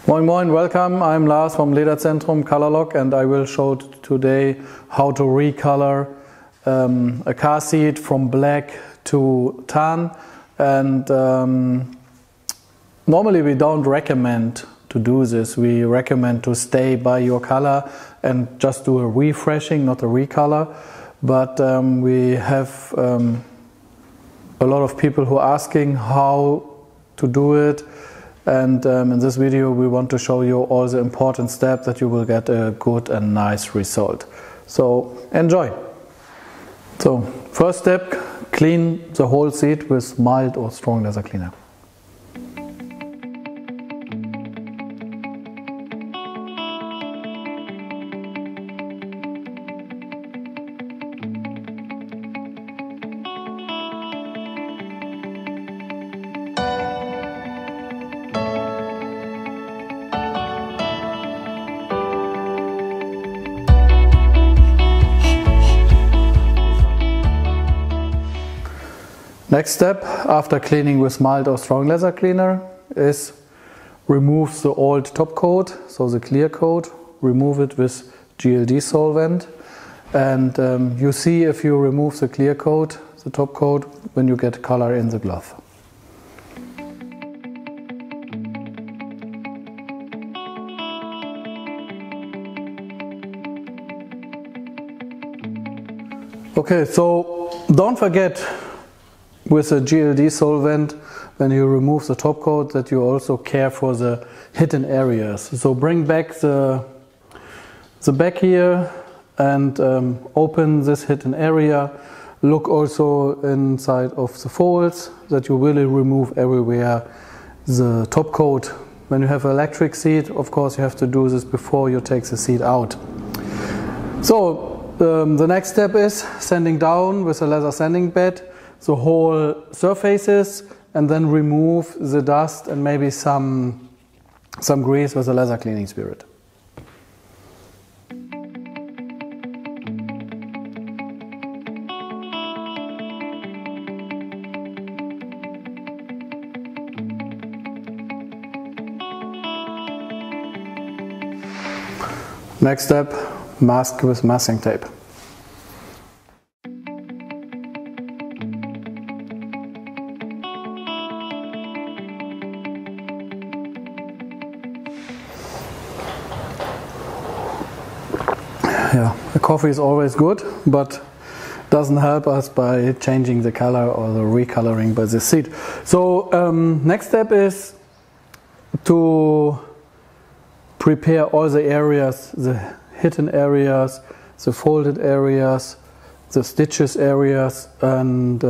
Moin Moin, welcome. I'm Lars from Lederzentrum COLOURLOCK and I will show today how to recolor a car seat from black to tan. And normally we don't recommend to do this. We recommend to stay by your color and just do a refreshing, not a recolor. But we have a lot of people who are asking how to do it. And in this video we want to show you all the important steps that you will get a good and nice result. So enjoy! So first step, clean the whole seat with mild or strong leather cleaner. Next step, after cleaning with mild or strong leather cleaner, is remove the old top coat, so the clear coat, remove it with GLD solvent. And you see if you remove the clear coat, the top coat, when you get color in the glove. Okay, so don't forget with the GLD solvent, when you remove the top coat, that you also care for the hidden areas. So bring back the back here and open this hidden area. Look also inside of the folds, that you really remove everywhere the top coat. When you have an electric seat, of course you have to do this before you take the seat out. So the next step is sanding down with a leather sanding bed the whole surfaces, and then remove the dust and maybe some grease with a leather cleaning spirit. Next step, mask with masking tape. Yeah, the coffee is always good, but doesn't help us by changing the color or the recoloring by the seat. So next step is to prepare all the areas, the hidden areas, the folded areas, the stitches areas, and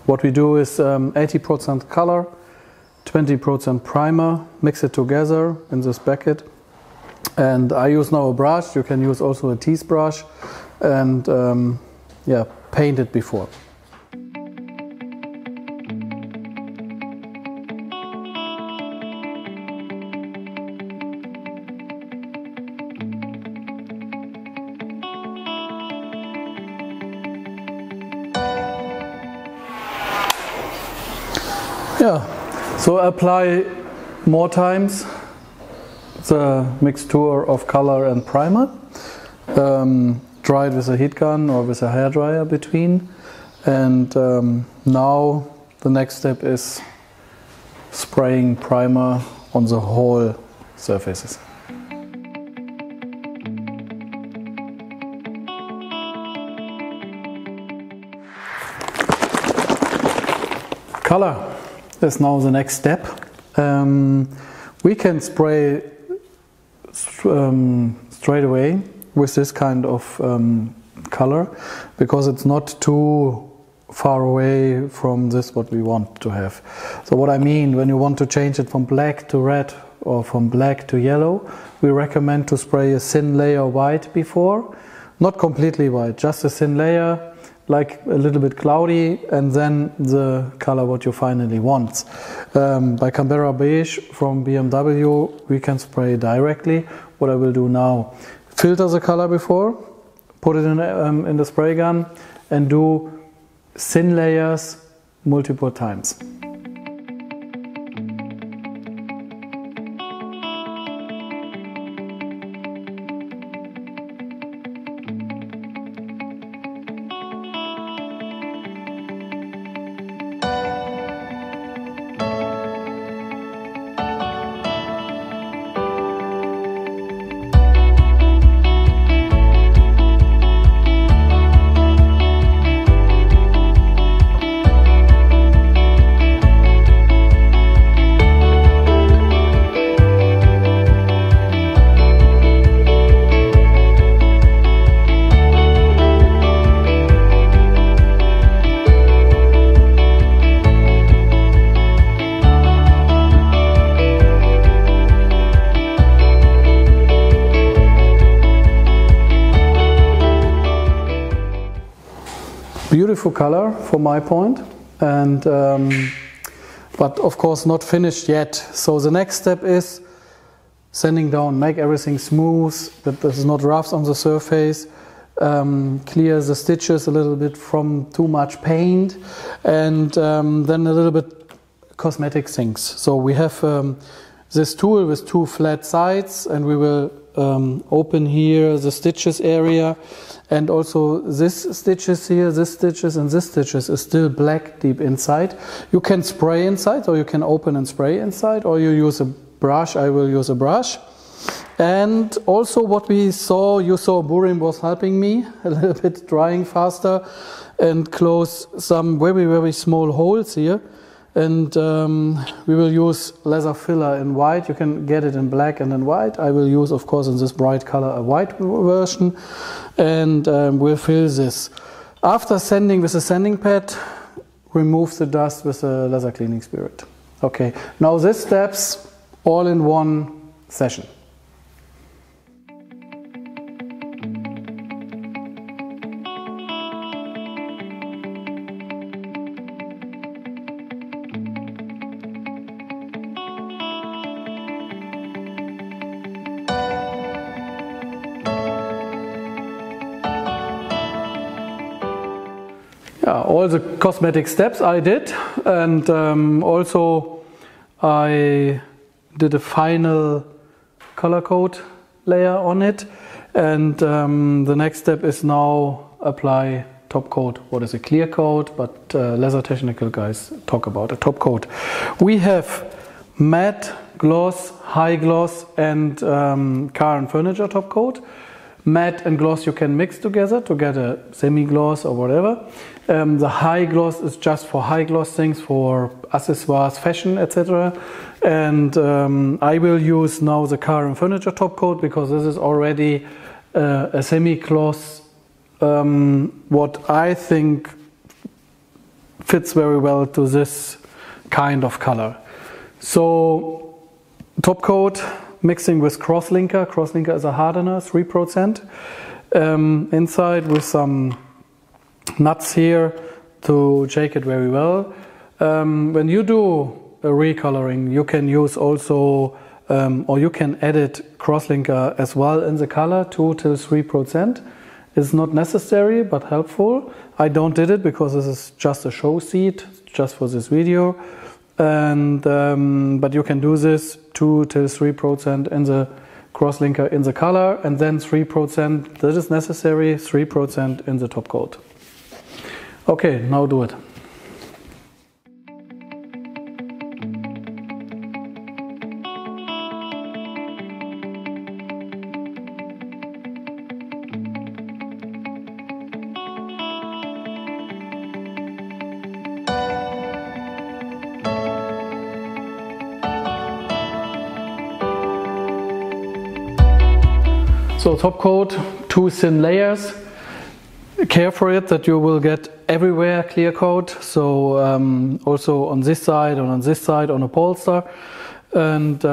what we do is 80% color, 20% primer, mix it together in this bucket. And I use now a brush. You can use also a teeth brush, and yeah, paint it before. Yeah, so apply more times the mixture of color and primer. Dry it with a heat gun or with a hairdryer between. And now the next step is spraying primer on the whole surfaces. Color is now the next step. We can spray straight away with this kind of color, because it's not too far away from this what we want to have. So what I mean, when you want to change it from black to red or from black to yellow, we recommend to spray a thin layer white before, not completely white, just a thin layer, like a little bit cloudy, and then the color what you finally want. By Canberra Beige from BMW we can spray directly. What I will do now, filter the color before, put it in the spray gun, and do thin layers multiple times. beautiful color from my point, and but of course not finished yet. So the next step is sanding down, make everything smooth, that there's not roughs on the surface, clear the stitches a little bit from too much paint, and then a little bit cosmetic things. So we have this tool with two flat sides, and we will open here the stitches area, and also this stitches here, this stitches and this stitches is still black deep inside. You can spray inside, or you can open and spray inside, or you use a brush. I will use a brush. And also what we saw, you saw Burim was helping me a little bit, drying faster and close some very, very small holes here. And we will use leather filler in white. You can get it in black and in white. I will use, of course, in this bright color, a white version. And we'll fill this. After sanding with a sanding pad, remove the dust with a leather cleaning spirit. Okay, now these steps all in one session. Yeah, all the cosmetic steps I did, and also I did a final color coat layer on it, and the next step is now apply top coat. What is a clear coat? But leather technical guys talk about a top coat. We have matte, gloss, high gloss, and car and furniture top coat. Matte and gloss you can mix together to get a semi-gloss or whatever. The high gloss is just for high gloss things, for accessoires, fashion, etc. And I will use now the car and furniture top coat, because this is already a semi-gloss, what I think fits very well to this kind of color. So top coat mixing with crosslinker. Crosslinker is a hardener, 3%. Inside with some nuts here to shake it very well. When you do a recoloring, you can use also, or you can edit crosslinker as well in the color, 2 till 3%. It's not necessary, but helpful. I don't did it because this is just a show seat, just for this video. And but you can do this 2 till 3% in the crosslinker in the color, and then 3%, that is necessary, 3% in the top coat. Okay, now do it. So top coat, 2 thin layers. Care for it that you will get everywhere clear coat. So also on this side and on this side on a polster, and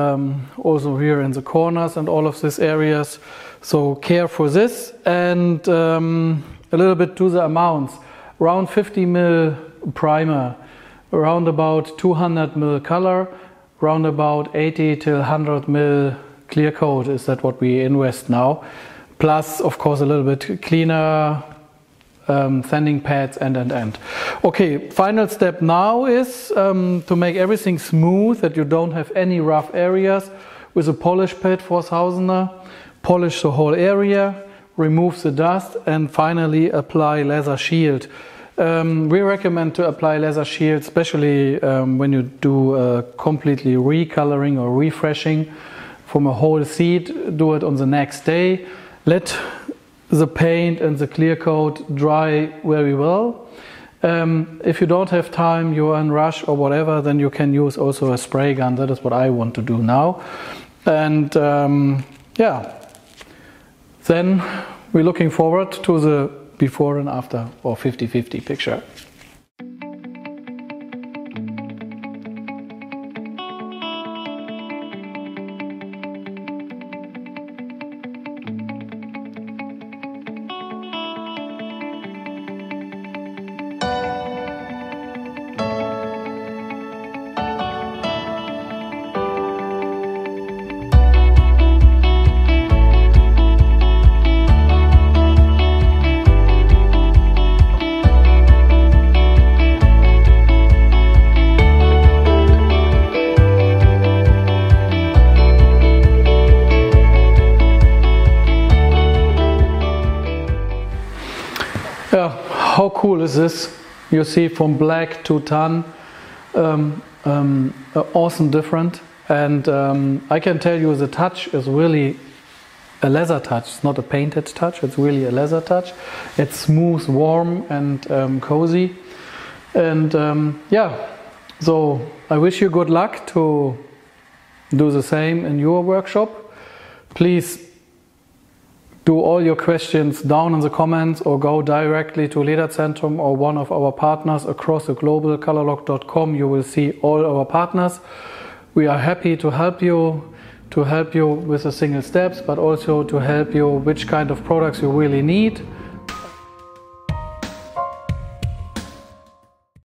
also here in the corners and all of these areas. So care for this, and a little bit to the amounts. Around 50 ml primer, around about 200 ml color, around about 80 till 100 ml clear coat. Is that what we invest now? Plus, of course, a little bit cleaner, sanding pads, and. Okay, final step now is to make everything smooth, that you don't have any rough areas. With a polish pad 4000er, polish the whole area, remove the dust, and finally apply leather shield. We recommend to apply leather shield, especially when you do completely recoloring or refreshing from a whole seat. Do it on the next day. Let the paint and the clear coat dry very well. If you don't have time, you're in rush or whatever, then you can use also a spray gun. That is what I want to do now. And yeah, then we're looking forward to the before and after, or 50-50 picture. how cool is this? You see, from black to tan, awesome different. And I can tell you the touch is really a leather touch. It's not a painted touch, it's really a leather touch. It's smooth, warm and cozy. And yeah, so I wish you good luck to do the same in your workshop. Please do all your questions down in the comments or go directly to Lederzentrum or one of our partners across the global. COLOURLOCK.com. You will see all our partners. We are happy to help you with the single steps, but also to help you which kind of products you really need.